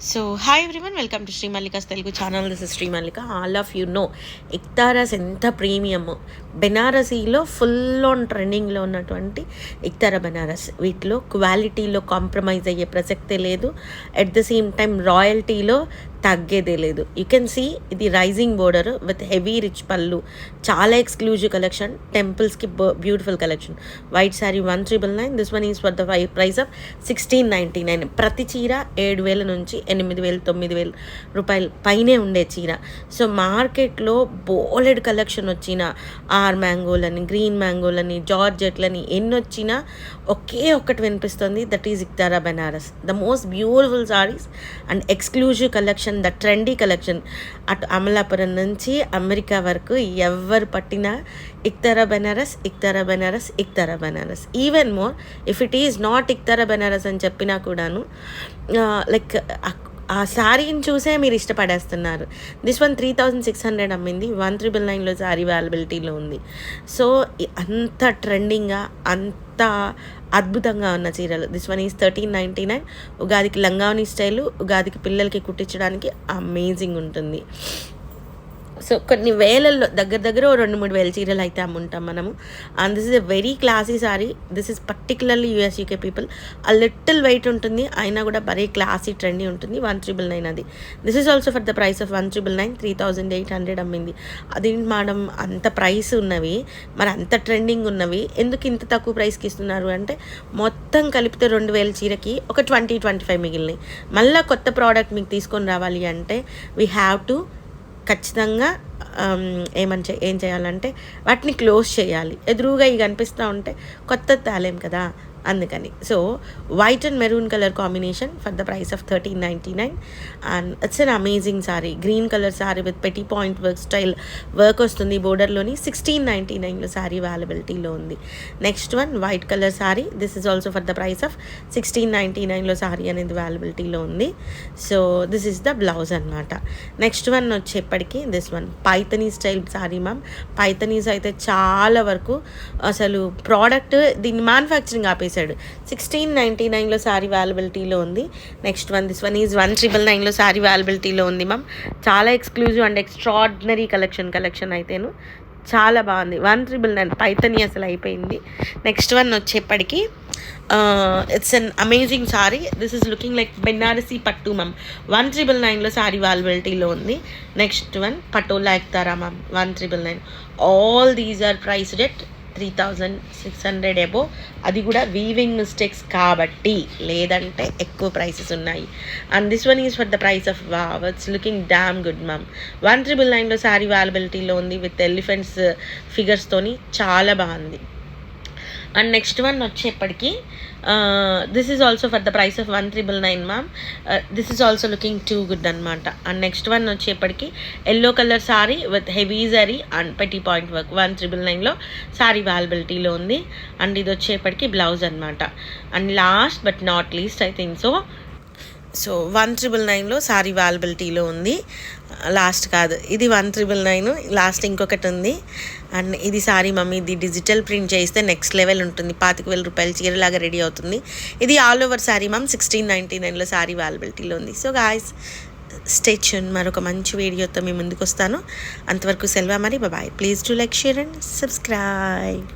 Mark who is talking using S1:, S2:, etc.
S1: So hi everyone, welcome to Shri Mallika's Telugu channel. This is Shri Mallika. All of you know Iktaras ఎంత premium. బెనారసీలో full on ట్రెండింగ్లో ఉన్నటువంటి ఇక్తారా బెనారస్, వీటిలో క్వాలిటీలో కాంప్రమైజ్ అయ్యే ప్రసక్తే లేదు. అట్ ద సేమ్ టైం రాయల్టీలో తగ్గేదే లేదు. యూ కెన్ సీ ఇది rising border with heavy rich పళ్ళు, చాలా ఎక్స్క్లూజివ్ కలెక్షన్, టెంపుల్స్కి beautiful collection. White sari 1399. This one is for the price of 1699. ప్రతి చీర 7,000 నుంచి 8,000 9,000 రూపాయలు పైనే ఉండే చీర. సో మార్కెట్లో బోలెడ్ కలెక్షన్ వచ్చిన ఆర్ మ్యాంగోలని, గ్రీన్ మ్యాంగోలని, జార్జెట్లని ఎన్ని వచ్చినా ఒకే ఒక్కటి వినిపిస్తుంది, that is Iktara Benaras. The most beautiful saris and exclusive collection, the trendy collection. అటు అమలాపురం నుంచి అమెరికా వరకు ఎవరు పట్టినా Iktara Benaras, Iktara Benaras, Iktara Benaras. Even more if it is not Iktara Benaras అని చెప్పినా కూడాను లైక్ ఆ శారీని చూసే మీరు ఇష్టపడేస్తున్నారు. దిస్ వన్ 3,600 అమ్మింది. 1,999లో శారీ అవైలబిలిటీలో ఉంది. సో అంత ట్రెండింగ్గా, అంత అద్భుతంగా ఉన్న చీరలు. This one is 1399. ఉగాదికి లంగావని స్టైలు, ఉగాదికి పిల్లలకి కుట్టించడానికి అమేజింగ్ ఉంటుంది. సో కొన్ని వేలల్లో దగ్గర 2-3 వేల చీరలు అయితే అమ్ముంటాం మనము. And this is a very classy sorry. This is particularly US UK people. ఆ లిటిల్ వెయిట్ ఉంటుంది, అయినా కూడా వెరీ క్లాసీ ట్రెండీ ఉంటుంది. 1,999 అది. This is also for the price of 1,999. 3,800 అమ్మింది. అదేంటి మేడం, అంత ప్రైస్ ఉన్నవి, మరి అంత ట్రెండింగ్ ఉన్నవి ఎందుకు ఇంత తక్కువ ప్రైస్కి ఇస్తున్నారు అంటే, మొత్తం కలిపితే 2,000 చీరకి ఒక 20-25 మిగిలినాయి. మళ్ళీ కొత్త ప్రోడక్ట్ మీకు తీసుకొని రావాలి అంటే వీ హ్యావ్ టు ఖచ్చితంగా ఏం చేయాలంటే వాటిని క్లోజ్ చేయాలి. ఎదురుగా ఇవి కనిపిస్తూ ఉంటే కొత్త తేలేం కదా, అందుకని. So white and maroon colour combination for the price of 1399. And it's an amazing sari. Green colour sari with petty point work style work వస్తుంది బోర్డర్లోని. 1699లో సారీ అవైలబిలిటీలో ఉంది. Next one white colour sari. This is also for the price of 1699లో సారీ అనేది అవైలబిలిటీలో ఉంది. So this is the blouse అనమాట. నెక్స్ట్ వన్ వచ్చేప్పటికి this one Paithani style sari ma'am. Paithanis అయితే చాలా వరకు అసలు ప్రోడక్ట్ దీన్ని మ్యానుఫ్యాక్చరింగ్ ఆపేసాడు. 1699లో సారీ అవైలబిలిటీలో ఉంది. Next one this one is 1,999లో సారీ అవైలబిలిటీలో ఉంది మ్యామ్. చాలా ఎక్స్క్లూజివ్ అండ్ ఎక్స్ట్రాడినరీ కలెక్షన్ అయితేను చాలా బాగుంది. 1,999 పైతని అసలు అయిపోయింది. నెక్స్ట్ వన్ వచ్చేప్పటికి it's an amazing sari. This is looking like Banarasi పట్టు మ్యామ్. 1,999లో సారీ అవైలబిలిటీలో ఉంది. Next one Patola Iktara ma'am. 1,999. All these are priced at 3,600 అబో. అది కూడా వీవింగ్ మిస్టేక్స్ కాబట్టి, లేదంటే ఎక్కువ ప్రైసెస్ ఉన్నాయి. And this one is for the price of wow, it's looking damn good ma'am. 1,999లో శారీ అవైలబిలిటీలో ఉంది విత్ ఎలిఫెంట్స్ ఫిగర్స్తోని, చాలా బాగుంది. అండ్ నెక్స్ట్ వన్ వచ్చేప్పటికి this is also for the price of 1,999 ma'am. This is also looking too good అనమాట. And next one వచ్చేప్పటికి yellow colour sari with heavy zari and petit point work. 1,999లో సారీ అవైలబిలిటీలో ఉంది. అండ్ ఇది వచ్చేప్పటికి బ్లౌజ్ అనమాట. And last but not least I think so 1,999లో సారీ అవైలబిలిటీలో ఉంది. లాస్ట్ కాదు, ఇది 1,999, లాస్ట్ ఇంకొకటి ఉంది. అండ్ ఇది సారీ మమ్మీ, ఇది డిజిటల్ ప్రింట్ చేస్తే నెక్స్ట్ లెవెల్ ఉంటుంది. 25,000 రూపాయల చీరలాగా రెడీ అవుతుంది. ఇది ఆల్ ఓవర్ సారీ మ్యామ్. 1699లో సారీ అవైలబిలిటీలో ఉంది. So guys, stay tune. మరొక మంచి వీడియోతో మీ ముందుకు వస్తాను. అంతవరకు సెలవు మరి. Bye. Please do like, share and subscribe.